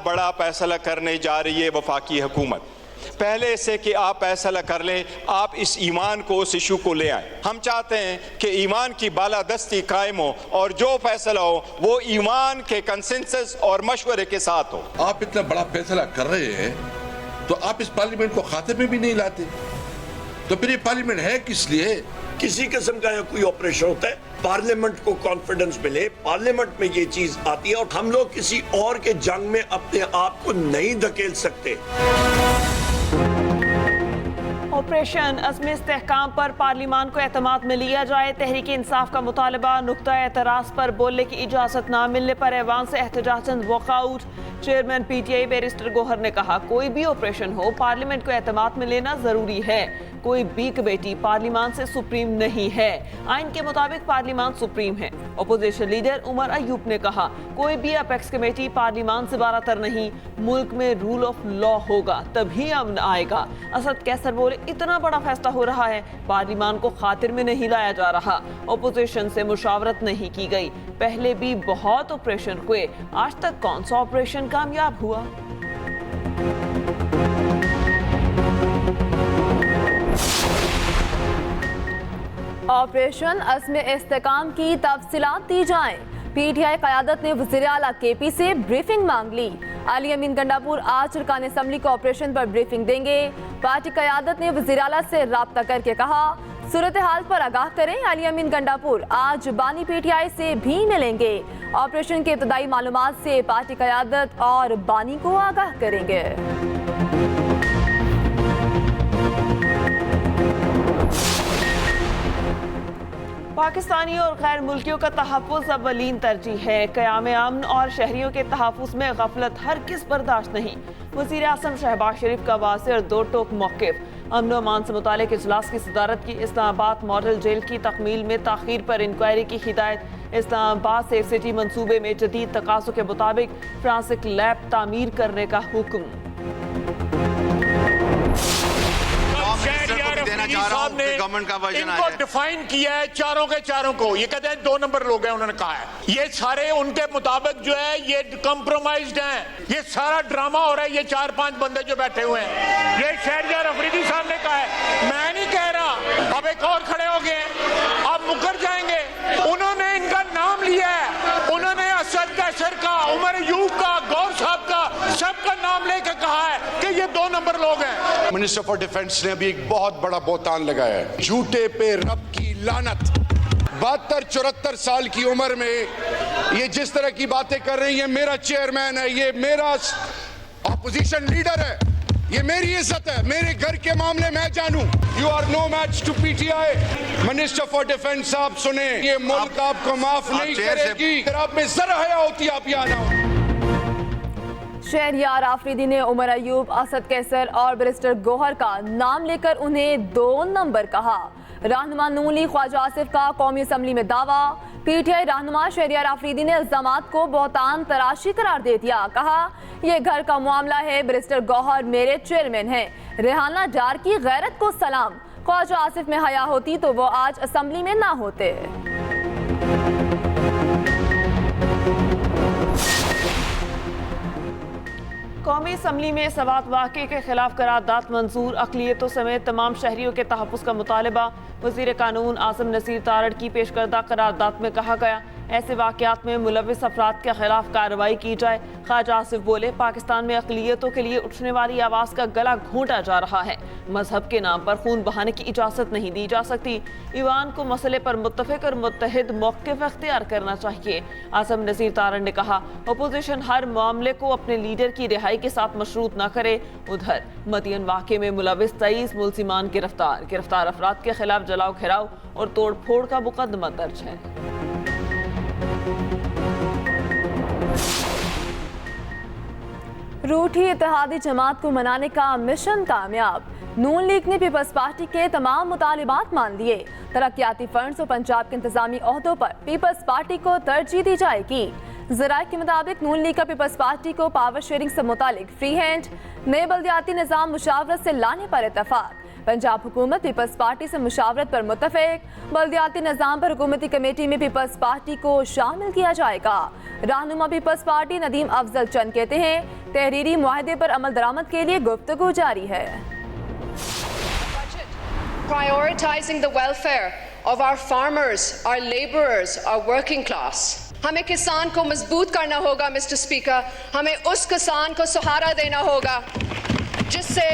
बड़ा फैसला करने जा रही है वफाकी हुकूमत। पहले से कि आप फैसला कर लें, आप इस ईमान को, उस इशू को ले आएं। हम चाहते हैं कि ईमान की बालादस्ती कायम हो और जो फैसला हो वो ईमान के कंसेंसस और मशवरे के साथ हो। आप इतना बड़ा फैसला कर रहे हैं तो आप इस पार्लियामेंट को खाते में भी नहीं लाते, तो फिर ये पार्लियामेंट है किस लिए? किसी किस्म का कोई ऑपरेशन होता है, पार्लियामेंट को कॉन्फिडेंस मिले, पार्लियामेंट में ये चीज आती है और हम लोग किसी और के जंग में अपने आप को नहीं धकेल सकते। ऑपरेशन अज़्म इस्तेहकाम पर पार्लिमान को एतमाद में लिया जाए। तहरीक इंसाफ का मुतालबा, नुक्ता एतराज़ पर बोलने की इजाज़त ना मिलने पर ऐवान से एहतजाजन walkout. Chairman PTI barrister Gohar ने कहा, कोई भी ऑपरेशन हो पार्लियामेंट को एतमाद में लेना ज़रूरी है। कोई भी कमेटी पार्लिमान से सुप्रीम नहीं है। आइन के मुताबिक पार्लिमान सुप्रीम है। अपोजिशन लीडर उमर अयूब ने कहा, कोई भी अपेक्स कमेटी पार्लिमान से बारातर नहीं। मुल्क में रूल ऑफ लॉ होगा तभी अमन आएगा। असद कैसर बोले, इतना बड़ा फैसला हो रहा है, पार्लिमान को खातिर में नहीं लाया जा रहा। अपोजिशन से मुशावरत नहीं की गई। पहले भी बहुत ऑपरेशन हुए, आज तक कौन सा ऑपरेशन कामयाब हुआ? ऑपरेशन अज़्म इस्तेहकाम की तफसीलात दी जाएं। पीटीआई क़यादत ने वज़ीर आला केपी से ब्रीफिंग मांग ली। अली अमीन गंडापुर आज अरकान असम्बली को ऑपरेशन पर ब्रीफिंग देंगे। पार्टी क़यादत ने वज़ीर आला से राब्ता करके कहा, सूरत हाल पर आगाह करें। अली अमीन गंडापुर आज बानी पीटीआई से भी मिलेंगे। ऑपरेशन के इब्तदाई मालूमात से पार्टी क़यादत और बानी को आगाह करेंगे। पाकिस्तानी और गैर मुल्कियों का तहफ़्फ़ुज़ अव्वलीन तरजीह है। क़याम अमन और शहरियों के तहफ़्फ़ुज़ में गफलत हरगिज़ बर्दाश्त नहीं। वज़ीर आज़म शहबाज शरीफ का वाज़ेह और दो टोक मौक़िफ़। अमन व अमान से मुतालिक इजलास की सदारत की। इस्लामाबाद मॉडल जेल की तकमील में ताख़ीर पर इंक्वायरी की हिदायत। इस्लामाबाद सेफ सिटी मंसूबे में जदीद तकाज़ों के मुताबिक फ्रांसिक लैब तामीर करने का हुक्म। इनको डिफाइन किया है चारों के चारों को, ये कहते हैं 2 नंबर लोग हैं, उन्होंने कहा है ये सारे उनके मुताबिक जो है ये कॉम्प्रोमाइज्ड हैं। ये सारा ड्रामा हो रहा है। ये 4-5 बंदे जो बैठे हुए हैं, ये शहरयार अफरीदी साहब ने कहा है, मैं नहीं कह रहा। अब एक और खड़े हो गए, अब मुकर जाएंगे। उन्होंने इनका नाम लिया है, उन्होंने असद कैसर का, उमर अयूब का, गौर साहब का, सबका नाम लेकर कहा है कि ये 2 नंबर लोग हैं। मिनिस्टर फॉर डिफेंस ने अभी एक बहुत बड़ा बोतान लगाया है। झूठे पे रब की लानत। 72-74 साल की उम्र में ये जिस तरह की बातें कर रही है, मेरा चेयरमैन है, ये मेरा ऑपोजिशन लीडर है, ये मेरी इज्जत है, मेरे घर के मामले मैं जानूं। You are no match to PTI. Minister for defence साहब सुने, ये मुल्क आपको माफ नहीं करेगी। अगर आप में जरा हया होती आप यहाँ ना हो। शहरयार आफरीदी ने उमर अयूब, असद कैसर और बैरिस्टर गौहर का नाम लेकर उन्हें 2 नंबर कहा। रहनुमा नून लीग ख्वाजा आसिफ का कौमी असम्बली में दावा। पीटीआई रहनुमा शहरयार आफरीदी ने इल्जामात को बहुतान तराशी करार दे दिया। कहा, यह घर का मामला है, बैरिस्टर गौहर मेरे चेयरमैन हैं। रेहाना डार की गैरत को सलाम। ख्वाजा आसिफ में हया होती तो वो आज असम्बली में ना होते। कौमी असम्बली में सवात वाक़े के खिलाफ करारदाद मंजूर। अक़लियतों समेत तमाम शहरियों के तहफ़्फ़ुज़ का मुतालबा। वज़ीर कानून आज़म नसीर तारड़ की पेश करदा करारदाद में कहा गया, ऐसे वाक़यात में मुलव्विस अफराद के खिलाफ कार्रवाई की जाए। ख्वाजा आसिफ बोले, पाकिस्तान में अक़लियतों के लिए उठने वाली आवाज़ का गला घोंटा जा रहा है। मजहब के नाम पर खून बहाने की इजाज़त नहीं दी जा सकती। ईवान को मसले पर मुत्तफ़िक़ और मुत्तहिद मौक़िफ़ अख्तियार करना चाहिए। आज़म नसीर तारड़ ने कहा, अपोजिशन हर मामले को अपने लीडर की रिहाई के साथ मशरूत न करे। उधर मदियन वाक़े में मुलव्विस 23 मुलजिमान गिरफ्तार अफराद के खिलाफ जलाओ घेराव और तोड़ फोड़ का मुकदमा दर्ज है। रूठी इत्तेहादी जमात को मनाने का मिशन कामयाब। नून लीग ने पीपल्स पार्टी के तमाम मुतालिबात मान लिए। तरक्याती फंड्स और पंजाब के इंतजामी ओहदों पर पीपल्स पार्टी को तरजीह दी जाएगी। ज़राए के मुताबिक नून लीग का पीपल्स पार्टी को पावर शेयरिंग से मुतालिक फ्री हैंड, नए बल्दियाती निज़ाम मुशावरत से लाने पर इत्तफाक। पंजाब हुकूमत पीपल्स पार्टी से मुशावरत पर मुत्तफिक। बल्दियाती निज़ाम पर हुकूमती कमेटी में पीपल्स पार्टी को शामिल किया जाएगा। रहनुमा पीपल्स पार्टी नदीम अफजल चंद कहते हैं तहरीरी मुआहदे पर अमल दरामद के लिए गुफ्तगू जारी है। Prioritizing the welfare of our farmers, our laborers, our working class. हमें किसान को मजबूत करना होगा मिस्टर स्पीकर। हमें उस किसान को सहारा देना होगा जिससे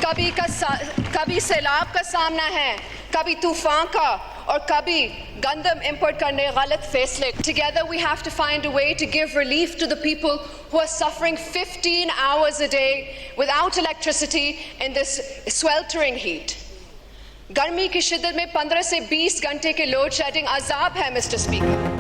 कभी सैलाब का सामना है, कभी तूफान का और कभी गंदम इंपोर्ट करने गलत फैसले। Together we have to find a way to give relief to the people who are suffering 15 hours a day without electricity in this sweltering heat. गर्मी की शिद्दत में 15 से 20 घंटे के लोड शेडिंग अजाब है मिस्टर स्पीकर।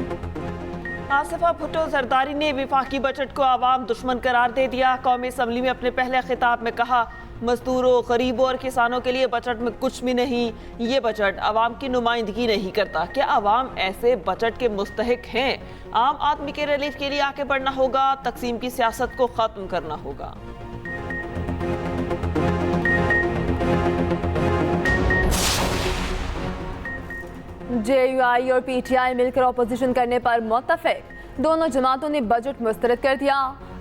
आसिफा भुट्टो जरदारी ने विफाकी बजट को आवाम दुश्मन करार दे दिया। कौमी असम्बली में अपने पहले खिताब में कहा मजदूरों, गरीबों और किसानों के लिए बजट में कुछ भी नहीं। ये बजट आवाम की नुमाइंदगी नहीं करता। क्या आवाम ऐसे बजट के मुस्तहिक हैं? आम आदमी के रिलीफ के लिए आगे बढ़ना होगा, तकसीम की सियासत को खत्म करना होगा। JUI और PTI मिलकर अपोजिशन करने पर मुत्तफिक। दोनों जमातों ने बजट मुस्तरद कर दिया।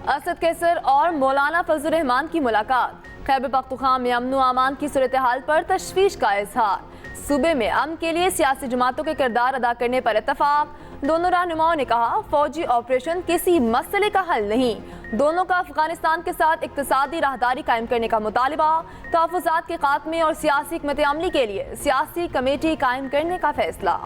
असद कैसर और मौलाना फजल रहमान की मुलाकात। खैबर पख्तूनख्वा में अमन व अमान की सूरत हाल पर तशवीश का इजहार। सूबे में अमन के लिए सियासी जमातों के किरदार अदा करने पर इत्तफाक। दोनों रहनुमाओं ने कहा फौजी ऑपरेशन किसी मसले का हल नहीं। दोनों का अफगानिस्तान के साथ इक्तिसादी राहदारी कायम करने का मुतालिबा। तहफ़्फ़ुज़ात के खात्मे और सियासी हिकमत अमली के लिए सियासी कमेटी कायम करने का फैसला।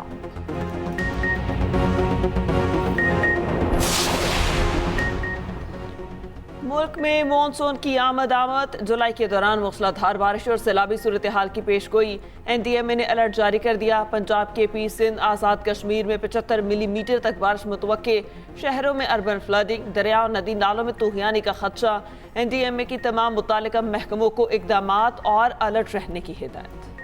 मुल्क में मानसून की आमद जुलाई के दौरान मूसलाधार बारिश और सैलाबी सूरत हाल की पेश गोई। NDMA ने अलर्ट जारी कर दिया। पंजाब के पी सिंध आज़ाद कश्मीर में 75 मिलीमीटर तक बारिश मुतवक्के। शहरों में अर्बन फ्लडिंग, दरिया नदी नालों में तूहियानी का खदशा। NDMA की तमाम मुतालिका महकमों को इक़दामात और अलर्ट रहने की हिदायत।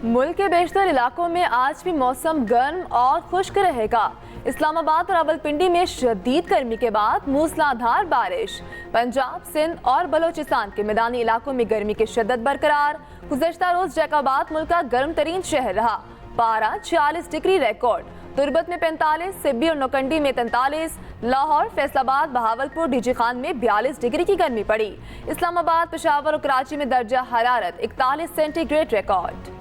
मुल्क के बेशतर इलाकों में आज भी मौसम गर्म और खुश्क रहेगा। इस्लामाबाद और रावलपिंडी में शदीद गर्मी के बाद मूसलाधार बारिश। पंजाब, सिंध और बलोचिस्तान के मैदानी इलाकों में गर्मी की शिद्दत बरकरार। गुज़श्ता रोज जैकाबाद मुल्क का गर्म तरीन शहर रहा। पारा 46 डिग्री रिकॉर्ड। तुरबत में 45, सिब्बी और नौकंडी में 43, लाहौर, फैसलाबाद, बहावलपुर, डीजी खान में 42 डिग्री की गर्मी पड़ी। इस्लामाबाद, पेशावर और कराची में दर्जा हरारत 41 सेंटीग्रेड रिकॉर्ड।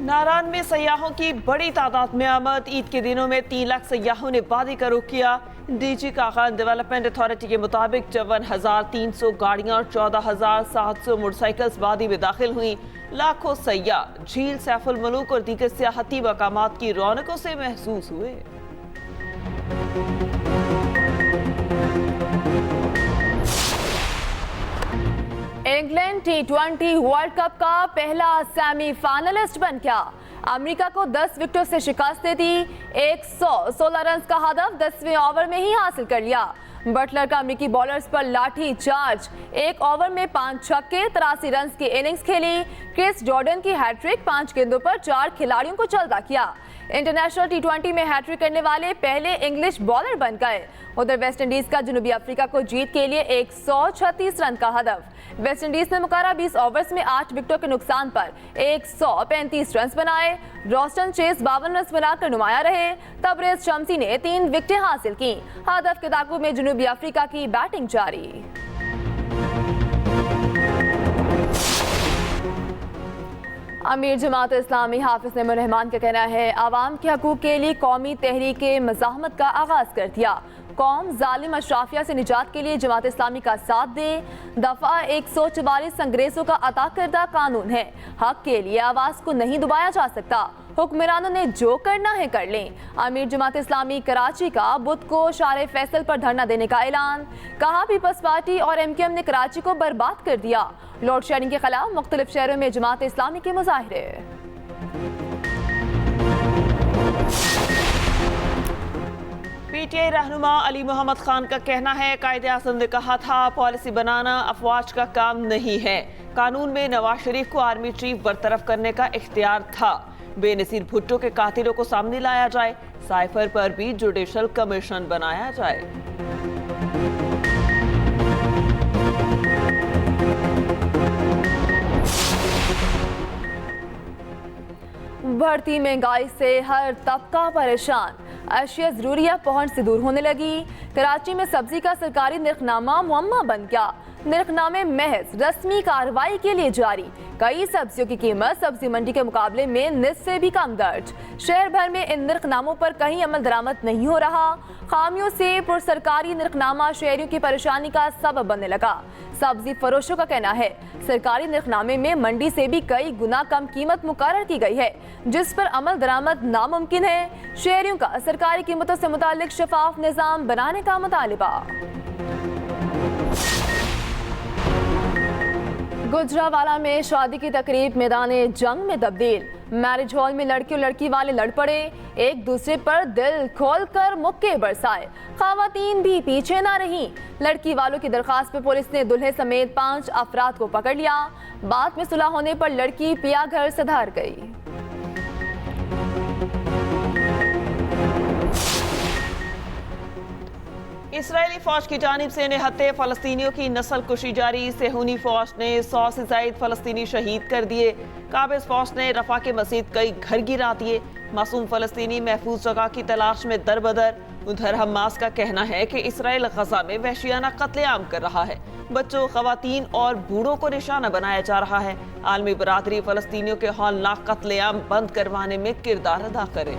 नारान में सयाहों की बड़ी तादाद में आमद। ईद के दिनों में 3 लाख सयाहों ने वादी का रुख किया। DG कागान डेवलपमेंट अथॉरिटी के मुताबिक 54,300 गाड़ियां और 14,700 मोटरसाइकिल्स वादी में दाखिल हुई। लाखों सयाह झील, सैफुल मलूक और दीगर सियाहती मकामात की रौनकों से महसूस हुए। इंग्लैंड T20 वर्ल्ड कप का पहला सेमीफाइनलिस्ट बन गया। अमेरिका को 10 विकेटों से शिकस्त दे दी। 116 रन का हदफ 10वें ओवर में ही हासिल कर लिया। बटलर का अमेरिकी बॉलर्स पर लाठी चार्ज। 1 ओवर में 5 छक्के, 83 रन की इनिंग्स खेली। क्रिस जॉर्डन की हैट्रिक 5 गेंदों पर 4 खिलाड़ियों को चलता किया। इंटरनेशनल T20 में हैट्रिक करने वाले पहले इंग्लिश बॉलर बन गए। उधर वेस्ट इंडीज का जनूबी अफ्रीका को जीत के लिए 136 रन का हदफ। वेस्ट इंडीज ने मुकारा 20 ओवर्स में 8 विकेटों के नुकसान पर 135 रन बनाए। रॉस्टन चेस 52 रन बनाकर नुमाया रहे। तबरेज शम्सी ने 3 विकेटें हासिल की। हदफ के ताकुब में जनूबी अफ्रीका की बैटिंग जारी। अमीर जमात इस्लामी हाफिज नईमुर रहमान का कहना है आवाम के हकूक के लिए कौमी तहरीक मज़ाहमत का आगाज कर दिया। कौम जालिम अशराफिया से निजात के लिए जमात इस्लामी का साथ दे। दफा 144 अंग्रेजों का अता करदा कानून है। हक के लिए आवाज को नहीं दबाया जा सकता। हुक्मरानों ने जो करना है कर लें। अमीर जमात इस्लामी कराची का बुध को शारे फैसल पर धरना देने का ऐलान। कहा पीपल्स पार्टी और MKM ने कराची को बर्बाद कर दिया। लोड शेडिंग के खिलाफ मुख्तलिफ शहरों में जमात इस्लामी के मुजाहिरे। पीटीआई रहनुमा अली मोहम्मद खान का कहना है, कायदे आज़म ने कहा था पॉलिसी बनाना अफवाज का काम नहीं है। कानून में नवाज शरीफ को आर्मी चीफ बरतरफ करने का इख्तियार था। बेनजीर भुट्टो के कातिलों को सामने लाया जाए, साइफर पर भी जुडिशल कमीशन बनाया जाए। बढ़ती महंगाई से हर तबका परेशान, अशिया जरूरिया पहुंच से दूर होने लगी। कराची में सब्जी का सरकारी निर्खनामा मुअम्मा बन गया। निर्खनामे महज रस्मी कार्रवाई के लिए जारी। कई सब्जियों की कीमत सब्जी मंडी के मुकाबले में निस्फ से भी कम दर्ज। शहर भर में इन निर्खनामों पर कहीं अमल दरामद नहीं हो रहा। खामियों से पुरसरकारी निर्खनामा शहरियों की परेशानी का सबब बनने लगा। सब्जी फरोशों का कहना है, सरकारी निर्खनामे में मंडी से भी कई गुना कम कीमत मुकर्रर की गई है, जिस पर अमल दरामद नामुमकिन है। शहरियों का सरकारी कीमतों से मुतालिक शफाफ निज़ाम बनाने का मुतालिबा। गुजरावाला में शादी की तकरीब मैदान जंग में तब्दील। मैरिज हॉल में लड़की और लड़की वाले लड़ पड़े, एक दूसरे पर दिल खोलकर मुक्के बरसाए। खवातीन भी पीछे ना रहीं। लड़की वालों की दरखास्त पे पुलिस ने दुल्हे समेत 5 अफराद को पकड़ लिया। बाद में सुलह होने पर लड़की पिया घर सधार गई। इसराइली फौज की जानिब से निहत्ते फलस्तीनियों की नस्ल कुशी जारी। सेहूनी फौज ने 100 से ज़ायद फलस्तीनी शहीद कर दिए। काबिज फौज ने रफा के मजीद कई घर गिरा दिए। मासूम फलस्तीनी महफूज जगह की तलाश में दरबदर। उधर हमास का कहना है कि इसराइल गजा में वहशियाना कत्लेआम कर रहा है। बच्चों, खवातीन और बूढ़ों को निशाना बनाया जा रहा है। आलमी बरादरी फलस्तीनियों के हौलनाक कत्लेआम बंद करवाने में किरदार अदा करे।